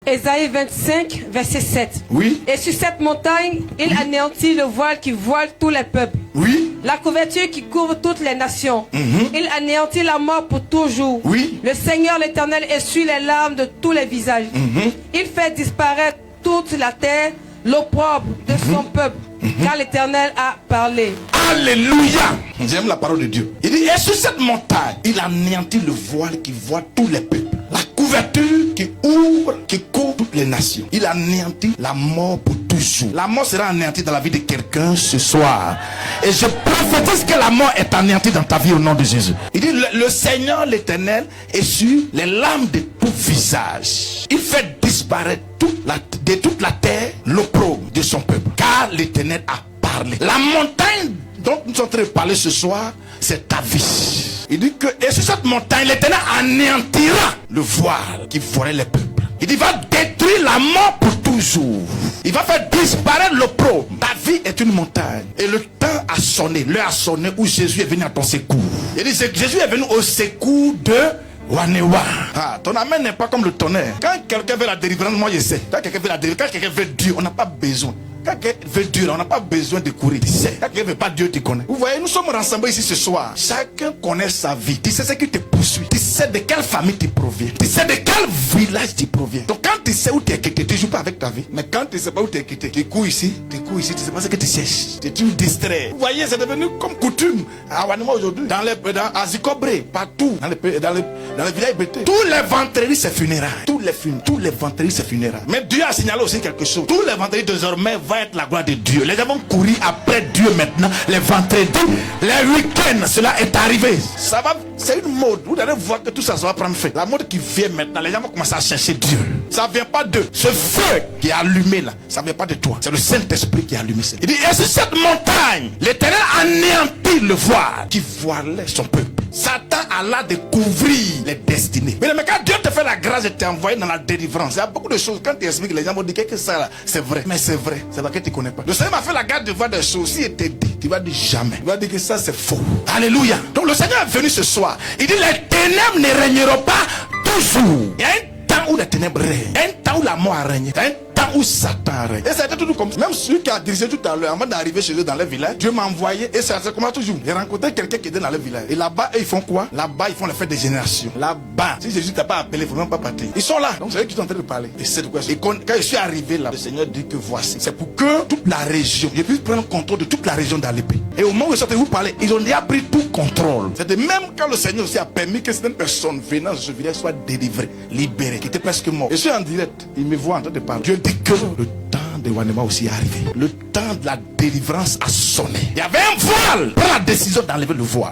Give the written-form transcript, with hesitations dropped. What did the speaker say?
Ésaïe 25, verset 7. Oui. Et sur cette montagne, il anéantit le voile qui voile tous les peuples. Oui. La couverture qui couvre toutes les nations. Il anéantit la mort pour toujours. Oui. Le Seigneur l'Éternel essuie les larmes de tous les visages. Il fait disparaître toute la terre, l'opprobre de son peuple. Car l'Éternel a parlé. Alléluia. J'aime la parole de Dieu. Il dit, et sur cette montagne, il anéantit le voile qui voile tous les peuples. La couverture qui ouvre, qui couvre toutes les nations. Il anéantit la mort pour toujours. La mort sera anéantie dans la vie de quelqu'un ce soir. Et je prophétise que la mort est anéantie dans ta vie au nom de Jésus. Il dit, le Seigneur l'Éternel essuie les larmes de tout visage. Il fait disparaître de toute la terre l'opprobre de son peuple. Car l'Éternel a parlé. La montagne dont nous sommes en train de parler ce soir, c'est ta vie. Il dit que, et sur cette montagne, l'Éternel anéantira le voile qui voilait les peuples. Il dit, il va détruire la mort pour toujours. Il va faire disparaître l'opprobre. Ta vie est une montagne. Et le temps a sonné, l'heure a sonné où Jésus est venu à ton secours. Il dit, Jésus est venu au secours de Wanewa. Ah, ton amen n'est pas comme le tonnerre. Quand quelqu'un veut la délivrance, moi je sais. Quand quelqu'un veut la délivrance, quand quelqu'un veut Dieu, on n'a pas besoin. Quand quelqu'un veut Dieu, on n'a pas besoin de courir. Tu sais. Quand quelqu'un veut pas Dieu, tu connais. Vous voyez, nous sommes rassemblés ici ce soir. Chacun connaît sa vie. Tu sais ce qui te poursuit. Tu sais de quelle famille tu proviens. Tu sais de quel village tu proviens. Donc quand tu sais où tu es quitté, tu ne joues pas avec ta vie. Mais quand tu ne sais pas où tu es quitté, tu cours ici, tu sais pas ce que tu cherches. Tu distrais. Vous voyez, c'est devenu comme coutume à Wanema aujourd'hui. À Zikobre, partout. Dans les villages BT. Tous les vendredis, c'est funérailles. Tous les vendredis, c'est funérailles. Mais Dieu a signalé aussi quelque chose. Tous les vendredis, désormais, va être la gloire de Dieu. Les gens vont courir après Dieu maintenant. Les vendredis, les week-ends, cela est arrivé. Ça va, c'est une mode. Vous allez voir que tout ça va prendre fait. La mode qui vient maintenant, les gens vont commencer à chercher Dieu. Ça ne vient pas d'eux. Ce feu qui est allumé là, ça ne vient pas de toi. C'est le Saint-Esprit qui a allumé ça. Il dit, et sur cette montagne, l'Éternel anéantit le voile qui voilait son peuple. Satan a là de couvrir les destinées. Mais quand Dieu te fait la grâce de t'envoyer dans la délivrance, il y a beaucoup de choses. Quand tu expliques, les gens vont dire que ça là, c'est vrai. Mais c'est vrai. C'est vrai que tu ne connais pas. Le Seigneur m'a fait la grâce de voir des choses. Si il te dit, tu vas dire jamais. Tu vas dire que ça c'est faux. Alléluia. Donc le Seigneur est venu ce soir. Il dit, les ténèbres ne régneront pas toujours. Il y a un temps où les ténèbres règnent. Un temps où la mort a régné. Un temps où Satan règne. Et ça a été tout comme ça. Même celui qui a dirigé tout à l'heure, avant d'arriver chez eux dans le village, Dieu m'a envoyé. Et ça commence toujours. J'ai rencontré quelqu'un qui était dans le village. Et là-bas, ils font quoi? Là-bas, ils font les fêtes des générations. Là-bas, si Jésus t'a pas appelé, il ne faut même pas partir. Ils sont là. Donc c'est eux qui sont en train de parler. Et c'est de quoi. Et quand je suis arrivé là, le Seigneur dit que voici. C'est pour que toute la région, je puisse prendre contrôle de toute la région d'Alépé. Et au moment où ils sont en train de vous parler, ils ont déjà pris tout contrôle. C'était même quand le Seigneur aussi a permis que certaines personnes venant de ce village soient délivrées, libérées, qui étaient presque mortes. Je suis en direct. Ils me voient en train de parler. Dieu dit que le temps de Wanema aussi est arrivé. Le temps de la délivrance a sonné. Il y avait un voile. Prends la décision d'enlever le voile.